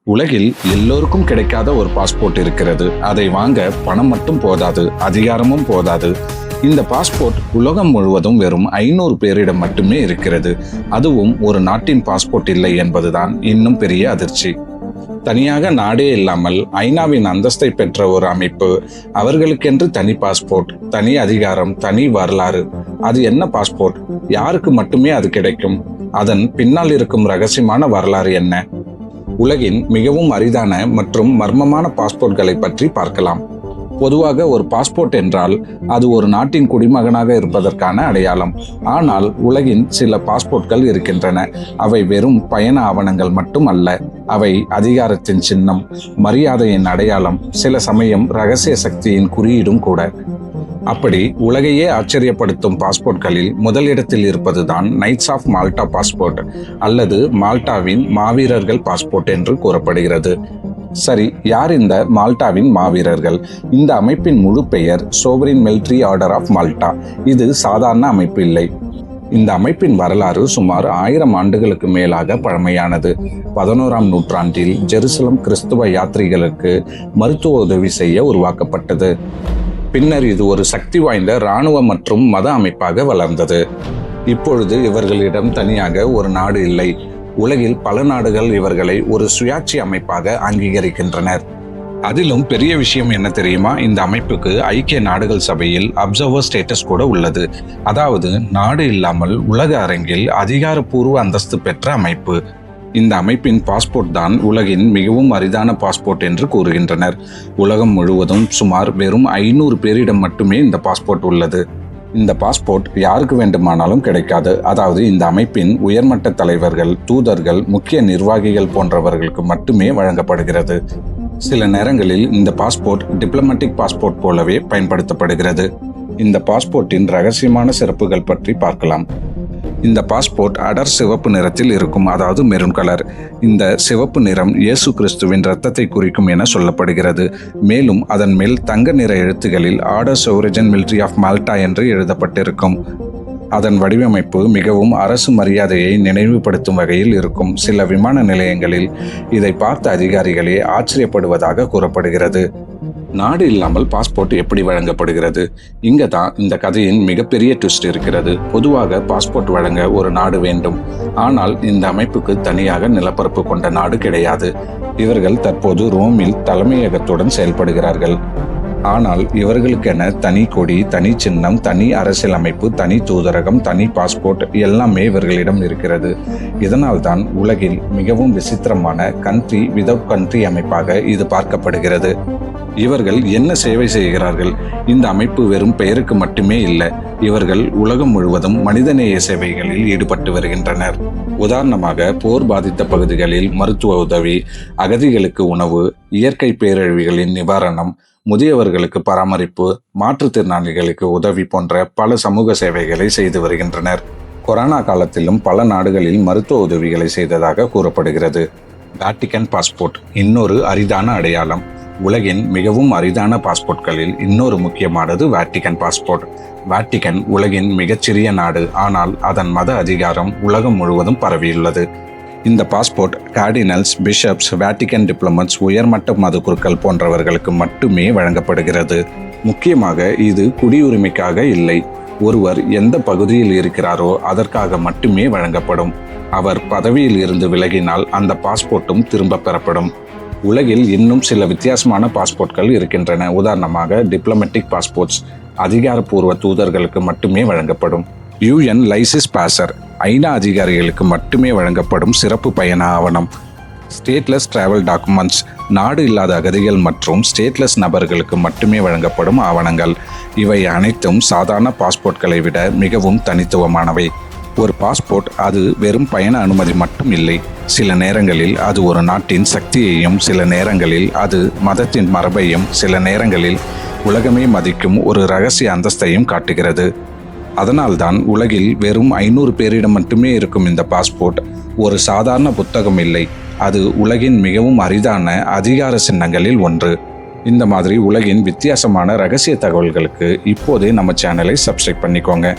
உலகில் எல்லோருக்கும் கிடைக்காத ஒரு பாஸ்போர்ட் இருக்கிறது. அதை வாங்க பணம் மட்டும் போதாது, அதிகாரமும் போதாது. இந்த பாஸ்போர்ட் உலகம் முழுவதும் வெறும் 500 பேரிடம் மட்டுமே இருக்கிறது. அதுவும் ஒரு நாட்டின் பாஸ்போர்ட் இல்லை என்பதுதான் இன்னும் பெரிய அதிர்ச்சி. தனியாக நாடே இல்லாமல் ஐநாவின் அந்தஸ்தை பெற்ற ஒரு அமைப்பு, அவர்களுக்கென்று தனி பாஸ்போர்ட், தனி அதிகாரம், தனி வரலாறு. அது என்ன பாஸ்போர்ட்? யாருக்கு மட்டுமே அது கிடைக்கும்? அதன் பின்னால் இருக்கும் ரகசியமான வரலாறு என்ன? உலகின் மிகவும் அரிதான மற்றும் மர்மமான பாஸ்போர்ட்களை பற்றி பார்க்கலாம். பொதுவாக ஒரு பாஸ்போர்ட் என்றால் அது ஒரு நாட்டின் குடிமகனாக இருப்பதற்கான அடையாளம். ஆனால் உலகின் சில பாஸ்போர்ட்கள் இருக்கின்றன. அவை வெறும் பயண ஆவணங்கள் மட்டும் அல்ல. அவை அதிகாரத்தின் சின்னம், மரியாதையின் அடையாளம், சில சமயம் ரகசிய சக்தியின் குறியீடும் கூட. அப்படி உலகையே ஆச்சரியப்படுத்தும் பாஸ்போர்ட்களில் முதலிடத்தில் இருப்பதுதான் நைட்ஸ் ஆஃப் மால்டா பாஸ்போர்ட், அல்லது மால்டாவின் மாவீரர்கள் பாஸ்போர்ட் என்று கூறப்படுகிறது. சரி, யார் இந்த மால்டாவின் மாவீரர்கள்? இந்த அமைப்பின் முழு பெயர் sovereign military order of Malta. இது சாதாரண அமைப்பு இல்லை. இந்த அமைப்பின் வரலாறு சுமார் 1000 ஆண்டுகளுக்கு மேலாக பழமையானது. 11ஆம் நூற்றாண்டில் ஜெருசலம் கிறிஸ்துவ யாத்ரீகர்களுக்கு மருத்துவ உதவி செய்ய உருவாக்கப்பட்டது. பின்னர் இது ஒரு சக்தி வாய்ந்த இராணுவ மற்றும் மத அமைப்பாக வளர்ந்தது. இப்பொழுது இவர்களிடம் தனியாக ஒரு நாடு இல்லை. உலகில் பல நாடுகள் இவர்களை ஒரு சுயாட்சி அமைப்பாக அங்கீகரிக்கின்றனர். அதிலும் பெரிய விஷயம் என்ன தெரியுமா? இந்த அமைப்புக்கு ஐக்கிய நாடுகள் சபையில் அப்சர்வர் ஸ்டேட்டஸ் கூட உள்ளது. அதாவது நாடு இல்லாமல் உலக அரங்கில் அதிகாரப்பூர்வ அந்தஸ்து பெற்ற அமைப்பு. இந்த அமைப்பின் பாஸ்போர்ட் தான் உலகின் மிகவும் அரிதான பாஸ்போர்ட் என்று கூறுகின்றனர். உலகம் முழுவதும் சுமார் வெறும் 500 பேரிடம் மட்டுமே இந்த பாஸ்போர்ட் உள்ளது. இந்த பாஸ்போர்ட் யாருக்கு வேண்டுமானாலும் கிடைக்காது. அதாவது இந்த அமைப்பின் உயர்மட்ட தலைவர்கள், தூதர்கள், முக்கிய நிர்வாகிகள் போன்றவர்களுக்கு மட்டுமே வழங்கப்படுகிறது. சில நேரங்களில் இந்த பாஸ்போர்ட் டிப்ளமேட்டிக் பாஸ்போர்ட் போலவே பயன்படுத்தப்படுகிறது. இந்த பாஸ்போர்ட்டின் ரகசியமான சிறப்புகள் பற்றி பார்க்கலாம். இந்த பாஸ்போர்ட் அடர் சிவப்பு நிறத்தில் இருக்கும், அதாவது மெரூன் கலர். இந்த சிவப்பு நிறம் இயேசு கிறிஸ்துவின் இரத்தத்தை குறிக்கும் என சொல்லப்படுகிறது. மேலும் அதன் மேல் தங்க நிற எழுத்துகளில் order sovereign military of Malta என்று எழுதப்பட்டிருக்கும். அதன் வடிவமைப்பு மிகவும் அரசு மரியாதையை நினைவுபடுத்தும் வகையில் இருக்கும். சில விமான நிலையங்களில் இதை பார்த்த அதிகாரிகளே ஆச்சரியப்படுவதாக கூறப்படுகிறது. நாடு இல்லாமல் பாஸ்போர்ட் எப்படி வழங்கப்படுகிறது? இங்க தான் இந்த கதையின் மிகப்பெரிய ட்விஸ்ட் இருக்கிறது. பொதுவாக பாஸ்போர்ட் வழங்க ஒரு நாடு வேண்டும். ஆனால் இந்த அமைப்புக்கு தனியாக நிலப்பரப்பு கொண்ட நாடு கிடையாது. இவர்கள் தற்போது ரோமில் தலைமையகத்துடன் செயல்படுகிறார்கள். ஆனால் இவர்களுக்கென தனி கொடி, தனி சின்னம், தனி அரசியல் அமைப்பு, தனி தூதரகம், தனி பாஸ்போர்ட் எல்லாமே இவர்களிடம் இருக்கிறது. இதனால் தான் உலகில் மிகவும் விசித்திரமான கண்ட்ரி விதவுட் கண்ட்ரி அமைப்பாக இது பார்க்கப்படுகிறது. இவர்கள் என்ன சேவை செய்கிறார்கள்? இந்த அமைப்பு வெறும் பெயருக்கு மட்டுமே இல்லை. இவர்கள் உலகம் முழுவதும் மனிதநேய சேவைகளில் ஈடுபட்டு வருகின்றனர். உதாரணமாக, போர் பாதித்த பகுதிகளில் மருத்துவ உதவி, அகதிகளுக்கு உணவு, இயற்கை பேரழிவுகளின் நிவாரணம், முதியவர்களுக்கு பராமரிப்பு, மாற்றுத்திறனாளிகளுக்கு உதவி போன்ற பல சமூக சேவைகளை செய்து வருகின்றனர். கொரோனா காலத்திலும் பல நாடுகளில் மருத்துவ உதவிகளை செய்ததாக கூறப்படுகிறது. வேட்டிகன் பாஸ்போர்ட் இன்னொரு அரிதான அடையாளம். உலகின் மிகவும் அரிதான பாஸ்போர்ட்களில் இன்னொரு முக்கியமானது வேட்டிகன் பாஸ்போர்ட். வேட்டிகன் உலகின் மிகச்சிறிய நாடு, ஆனால் அதன் மத அதிகாரம் உலகம் முழுவதும் பரவியுள்ளது. இந்த பாஸ்போர்ட் கார்டினல்ஸ், பிஷப்ஸ், வேட்டிகன் டிப்ளமட்ஸ், உயர்மட்ட மத குருக்கள் போன்றவர்களுக்கு மட்டுமே வழங்கப்படுகிறது. முக்கியமாக இது குடியுரிமைக்காக இல்லை. ஒருவர் எந்த பகுதியில் இருக்கிறாரோ அதற்காக மட்டுமே வழங்கப்படும். அவர் பதவியில் இருந்து விலகினால் அந்த பாஸ்போர்ட்டும் திரும்ப பெறப்படும். உலகில் இன்னும் சில வித்தியாசமான பாஸ்போர்ட்கள் இருக்கின்றன. உதாரணமாக, டிப்ளமேட்டிக் பாஸ்போர்ட்ஸ் அதிகாரப்பூர்வ தூதர்களுக்கு மட்டுமே வழங்கப்படும். UN லைசன்ஸ் பாசர் ஐநா அதிகாரிகளுக்கு மட்டுமே வழங்கப்படும் சிறப்பு பயண ஆவணம். ஸ்டேட்லெஸ் டிராவல் டாக்குமெண்ட்ஸ் நாடு இல்லாத அகதிகள் மற்றும் ஸ்டேட்லெஸ் நபர்களுக்கு மட்டுமே வழங்கப்படும் ஆவணங்கள். இவை அனைத்தும் சாதாரண பாஸ்போர்ட்களை விட மிகவும் தனித்துவமானவை. ஒரு பாஸ்போர்ட் அது வெறும் பயண அனுமதி மட்டும் இல்லை. சில நேரங்களில் அது ஒரு நாட்டின் சக்தியையும், சில நேரங்களில் அது மதத்தின் மரபையும், சில நேரங்களில் உலகமே மதிக்கும் ஒரு இரகசிய அந்தஸ்தையும் காட்டுகிறது. அதனால்தான் உலகில் வெறும் 500 பேரிடம் மட்டுமே இருக்கும் இந்த பாஸ்போர்ட் ஒரு சாதாரண புத்தகம் இல்லை. அது உலகின் மிகவும் அரிதான அதிகார சின்னங்களில் ஒன்று. இந்த மாதிரி உலகின் வித்தியாசமான ரகசிய தகவல்களுக்கு இப்போதே நம்ம சேனலை சப்ஸ்கிரைப் பண்ணிக்கோங்க.